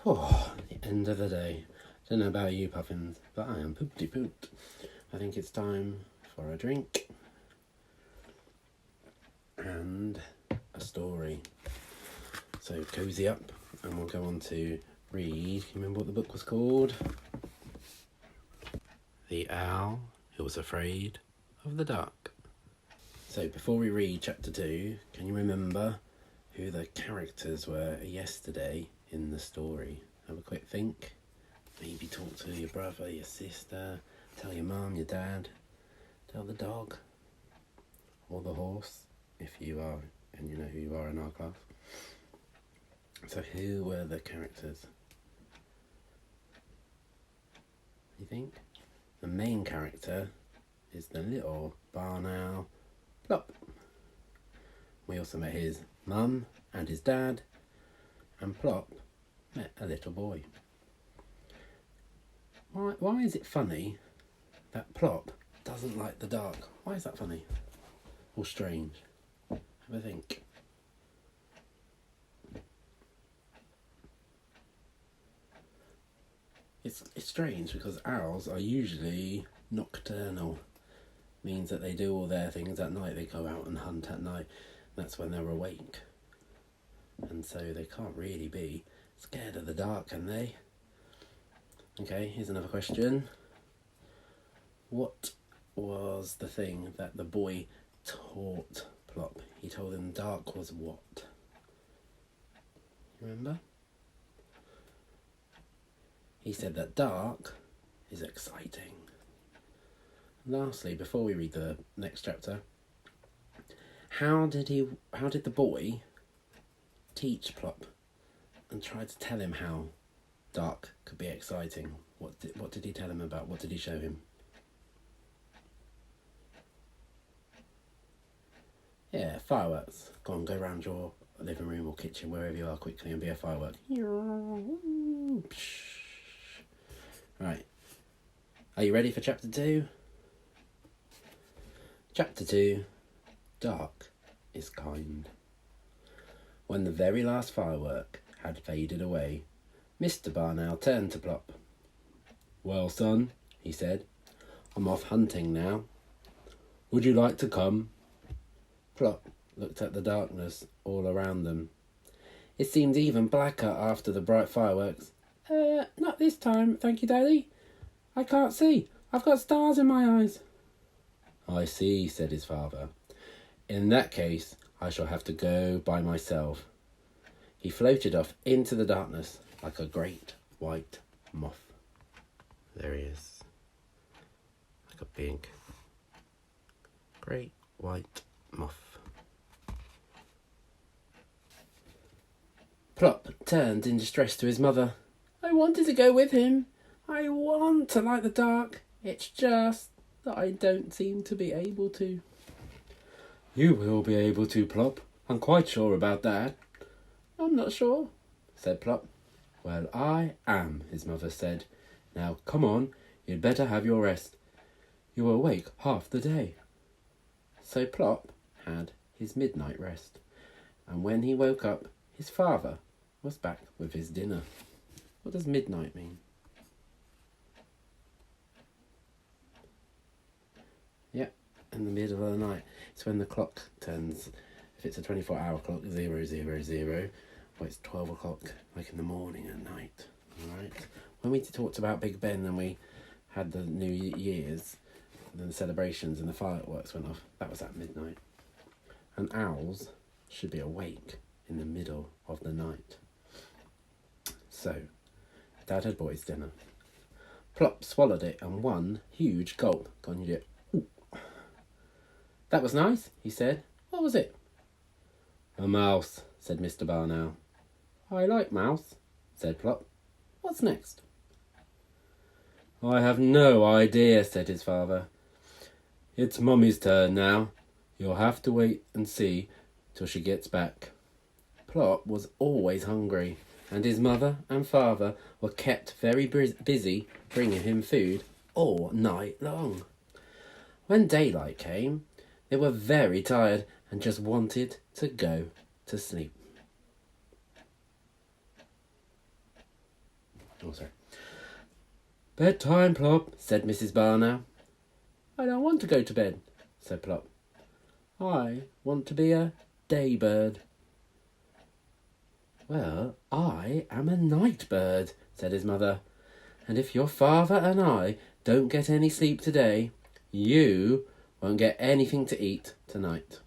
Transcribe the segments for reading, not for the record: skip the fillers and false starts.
Oh, the end of the day. Don't know about you, Puffins, but I am poopty pooped. I think it's time for a drink and a story. So cozy up and we'll go on to read. Can you remember what the book was called? The Owl Who Was Afraid of the Dark. So before we read chapter 2, can you remember who the characters were yesterday in the story? Have a quick think. Maybe talk to your brother, your sister, tell your mum, your dad, tell the dog, or the horse, if you are, and you know who you are in our class. So who were the characters? You think? The main character is the little barn owl, Plop. We also met his mum and his dad, and Plop met a little boy. Why is it funny that Plop doesn't like the dark? Why is that funny? Or strange? Have a think. It's strange because owls are usually nocturnal. Means that they do all their things at night. They go out and hunt at night. That's when they're awake. And so they can't really be scared of the dark, can they? Okay, here's another question. What was the thing that the boy taught Plop? He told him dark was what? Remember? He said that dark is exciting. Lastly, before we read the next chapter, how did the boy teach Plop and try to tell him how dark could be exciting? What did he tell him about? What did he show him? Yeah, fireworks. Go around your living room or kitchen, wherever you are, quickly and be a firework. Right. Are you ready for chapter 2? Chapter 2, Dark is Kind. When the very last firework had faded away, Mr. Barn Owl turned to Plop. "Well, son," he said, "I'm off hunting now. Would you like to come?" Plop looked at the darkness all around them. It seemed even blacker after the bright fireworks. Not this time, thank you, Daddy. I can't see. I've got stars in my eyes." "I see," said his father. "In that case, I shall have to go by myself." He floated off into the darkness like a great white moth. There he is. Like a big, great white moth. Plop turned in distress to his mother. "I wanted to go with him. I want to like the dark. It's just that I don't seem to be able to." "You will be able to, Plop. I'm quite sure about that." "I'm not sure," said Plop. "Well, I am," his mother said. "Now, come on, you'd better have your rest. You were awake half the day." So Plop had his midnight rest, and when he woke up, his father was back with his dinner. What does midnight mean? Yep, in the middle of the night. It's when the clock turns, if it's a 24-hour clock, 000, or it's 12 o'clock, like in the morning and night. Alright? When we talked about Big Ben and we had the New Year's, the celebrations and the fireworks went off, that was at midnight. And owls should be awake in the middle of the night. So, Dad had bought his dinner. Plop swallowed it and one huge gulp. Go on, you do it. Ooh. "That was nice," he said. "What was it?" "A mouse," said Mr. Barn Owl. "I like mouse," said Plop. "What's next?" "I have no idea," said his father. "It's Mummy's turn now. You'll have to wait and see till she gets back." Plop was always hungry, and his mother and father were kept very busy bringing him food all night long. When daylight came, they were very tired and just wanted to go to sleep. Oh, sorry. Bedtime, Plop, said Mrs. Barn Owl. I don't want to go to bed, said Plop. I want to be a day bird. Well, I am a night bird, said his mother. And if your father and I don't get any sleep today, you won't get anything to eat tonight.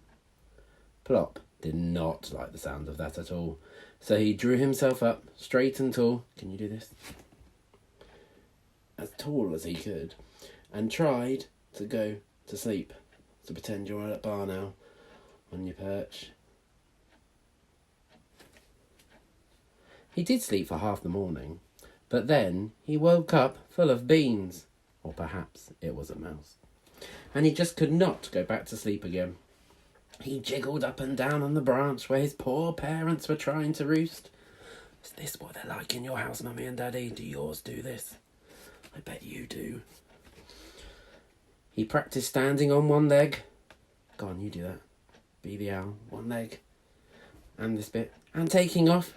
Plop did not like the sound of that at all, so he drew himself up straight and tall. Can you do this? As tall as he could, and tried to go to sleep. So pretend you're at Barn Owl on your perch. He did sleep for half the morning, but then he woke up full of beans, or perhaps it was a mouse, and he just could not go back to sleep again. He jiggled up and down on the branch where his poor parents were trying to roost. Is this what they're like in your house, Mummy and Daddy? Do yours do this? I bet you do. He practiced standing on one leg. Go on, you do that. Be the owl. One leg. And this bit. And taking off.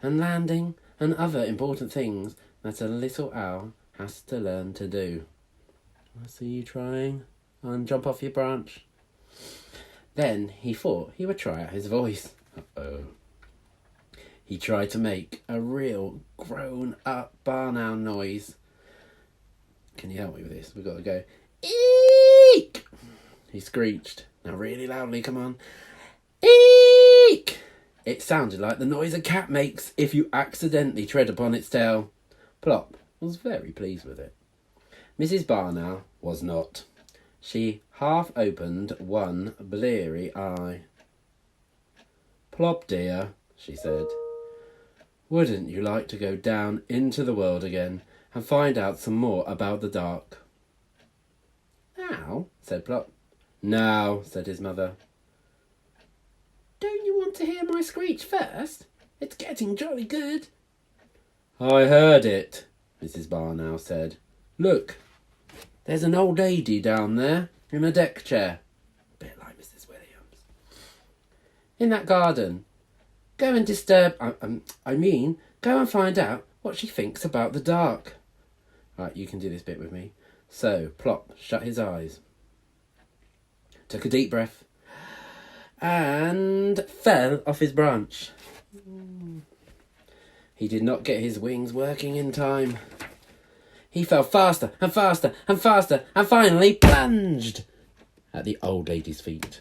And landing. And other important things that a little owl has to learn to do. I see you trying. And jump off your branch. Then he thought he would try out his voice. Uh-oh. He tried to make a real grown-up barn owl noise. Can you help me with this? We've got to go. Eek! He screeched. Now really loudly, come on. Eek! It sounded like the noise a cat makes if you accidentally tread upon its tail. Plop was very pleased with it. Mrs. Barn Owl was not. She half opened one bleary eye. Plop, dear, she said, wouldn't you like to go down into the world again and find out some more about the dark? Now, said Plop. Now, said his mother. Don't you want to hear my screech first? It's getting jolly good. I heard it, Mrs. Barn Owl said. Look, there's an old lady down there in a deck chair. A bit like Mrs. Williams. In that garden. Go and disturb... go and find out what she thinks about the dark. Right, you can do this bit with me. So, Plop shut his eyes, took a deep breath, and fell off his branch. He did not get his wings working in time. He fell faster and faster and faster and finally plunged at the old lady's feet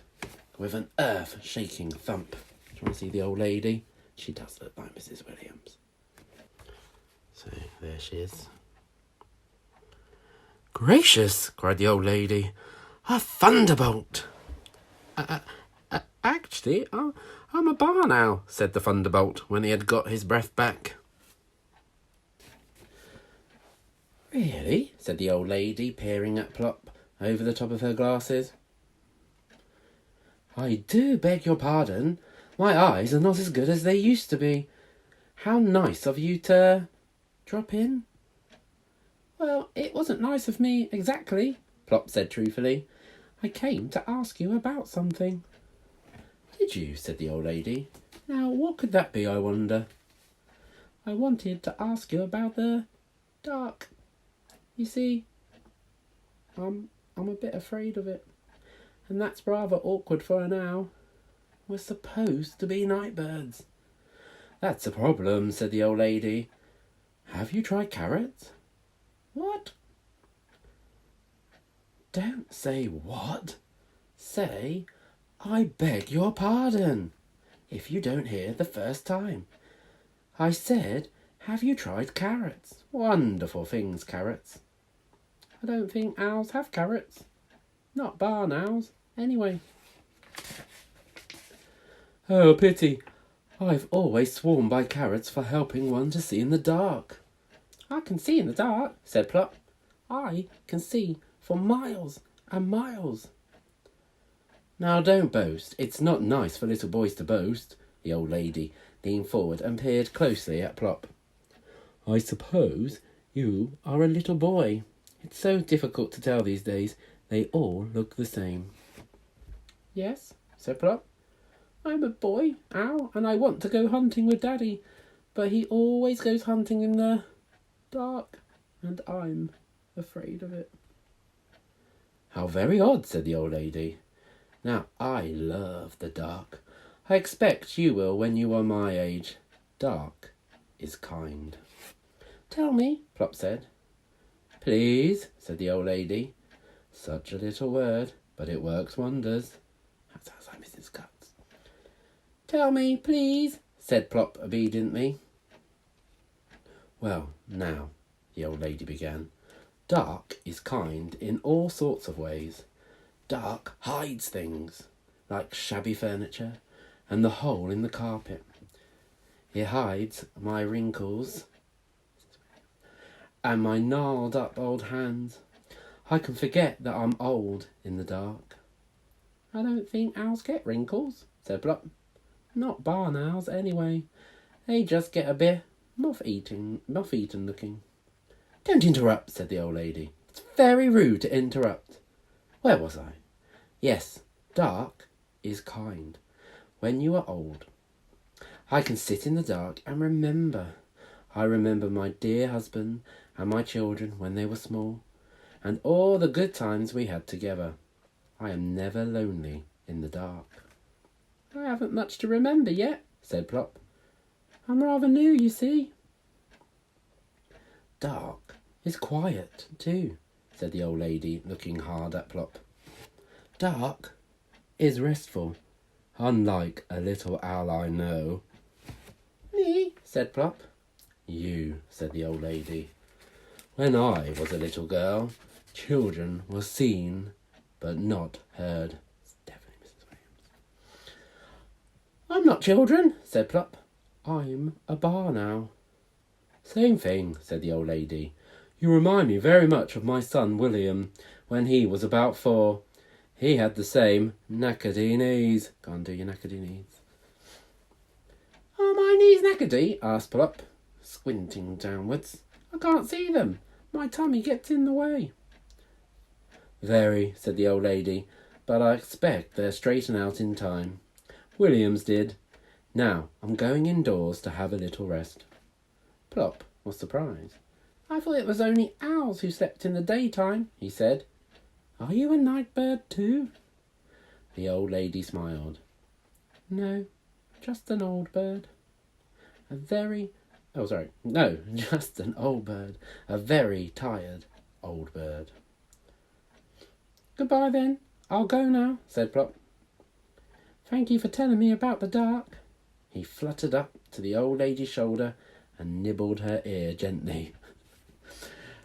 with an earth-shaking thump. Do you want to see the old lady? She does look like Mrs. Williams. So, there she is. Gracious, cried the old lady. A thunderbolt! Actually, I'm a barn owl, said the thunderbolt when he had got his breath back. Really? Said the old lady, peering at Plop over the top of her glasses. I do beg your pardon. My eyes are not as good as they used to be. How nice of you to drop in. Well, it wasn't nice of me exactly, Plop said truthfully. I came to ask you about something. Did you? Said the old lady. Now, what could that be, I wonder? I wanted to ask you about the dark. You see, I'm a bit afraid of it. And that's rather awkward for an owl. We're supposed to be night birds. That's a problem, said the old lady. Have you tried carrots? What? Don't say what. Say, I beg your pardon, if you don't hear the first time. I said, have you tried carrots? Wonderful things, carrots. I don't think owls have carrots. Not barn owls, anyway. Oh, pity. I've always sworn by carrots for helping one to see in the dark. I can see in the dark, said Plop. I can see for miles and miles. Now don't boast. It's not nice for little boys to boast. The old lady leaned forward and peered closely at Plop. I suppose you are a little boy. It's so difficult to tell these days. They all look the same. Yes, said Plop. I'm a boy, owl, and I want to go hunting with Daddy, but he always goes hunting in the dark, and I'm afraid of it." "How very odd," said the old lady. "Now, I love the dark. I expect you will when you are my age. Dark is kind." "Tell me," Plop said. "Please," said the old lady. "Such a little word, but it works wonders." That sounds like Mrs. Cuts. "Tell me, please," said Plop obediently. "Well, now," the old lady began, "dark is kind in all sorts of ways. Dark hides things, like shabby furniture and the hole in the carpet. It hides my wrinkles and my gnarled up old hands. I can forget that I'm old in the dark." "I don't think owls get wrinkles," said Plop. "Not barn owls, anyway. They just get a bit moth-eaten looking." "Don't interrupt," said the old lady. "It's very rude to interrupt. Where was I? Yes, dark is kind when you are old. I can sit in the dark and remember. I remember my dear husband and my children when they were small, and all the good times we had together. I am never lonely in the dark." "I haven't much to remember yet," said Plop. "I'm rather new, you see." "Dark is quiet, too," said the old lady, looking hard at Plop. "Dark is restful, unlike a little owl I know." "Me?" said Plop. "You," said the old lady. "When I was a little girl, children were seen, but not heard." It's definitely Mrs. Williams. "I'm not children," said Plop. "I'm a barn owl." "Same thing," said the old lady. "You remind me very much of my son William, when he was about 4. He had the same knackady knees." Go on, do your knackady knees. "Are my knees knackady?" asked Plop, squinting downwards. "I can't see them. My tummy gets in the way." "Very," said the old lady, "but I expect they'll straighten out in time. William's did. Now, I'm going indoors to have a little rest." Plop was surprised. "I thought it was only owls who slept in the daytime," he said. "Are you a night bird too?" The old lady smiled. "No, just an old bird. Just an old bird. A very tired old bird." "Goodbye then. I'll go now," said Plop. "Thank you for telling me about the dark." He fluttered up to the old lady's shoulder and nibbled her ear gently.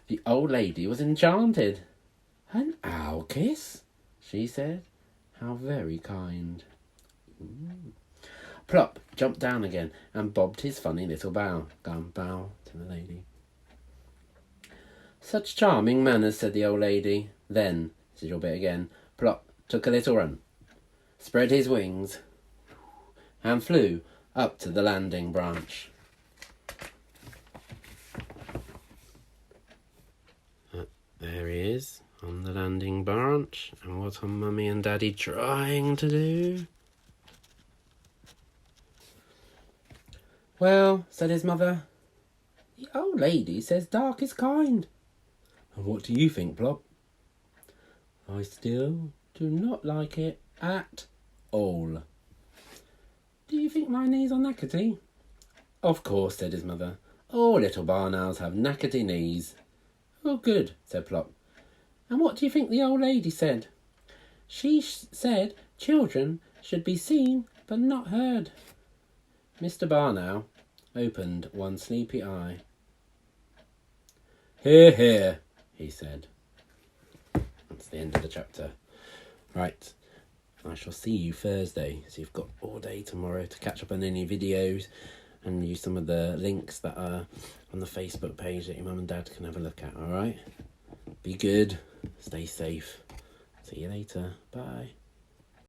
The old lady was enchanted. "An owl kiss?" she said. "How very kind." Plop jumped down again and bobbed his funny little bow. Bow to the lady. "Such charming manners," said the old lady. Then, this is your bit again, Plop took a little run, spread his wings, and flew up to the landing branch. There he is on the landing branch. And what are Mummy and Daddy trying to do? "Well," said his mother, "the old lady says dark is kind." "And what do you think, Plop?" "I still do not like it at all." "Do you think my knees are knackety?" "Of course," said his mother. "All little barn owls have knackety knees." "Oh, good," said Plop. "And what do you think the old lady said?" "She said children should be seen but not heard." Mr. Barn Owl opened one sleepy eye. "Hear, hear," he said. That's the end of the chapter. Right, I shall see you Thursday. So you've got all day tomorrow to catch up on any videos and use some of the links that are on the Facebook page that your mum and dad can have a look at, alright? Be good, stay safe. See you later. Bye.